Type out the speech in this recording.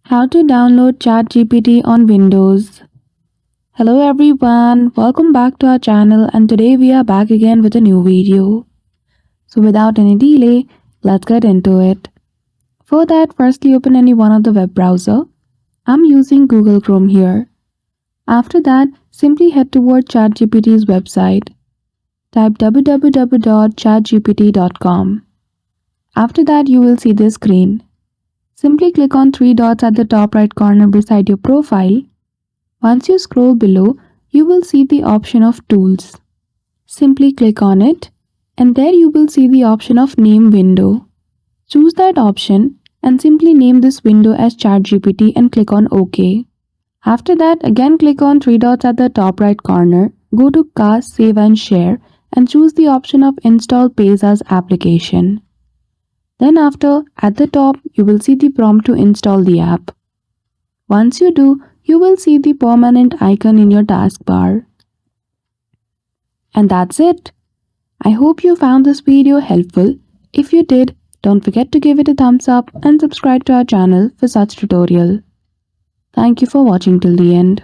How to download ChatGPT on Windows. Hello everyone, welcome back to our channel and today we are back again with a new video. So without any delay, let's get into it. For that, firstly open any one of the web browser. I'm using Google Chrome here. After that, simply head toward ChatGPT's website. Type www.chatgpt.com. After that, you will see this screen. Simply click on three dots at the top right corner beside your profile. Once you scroll below, you will see the option of Tools. Simply click on it and there you will see the option of Name Window. Choose that option and simply name this window as ChatGPT and click on OK. After that, again click on three dots at the top right corner, go to Cast, Save and Share and choose the option of Install Pays as Application. Then after, at the top, you will see the prompt to install the app. Once you do, you will see the permanent icon in your taskbar. And that's it. I hope you found this video helpful. If you did, don't forget to give it a thumbs up and subscribe to our channel for such tutorial. Thank you for watching till the end.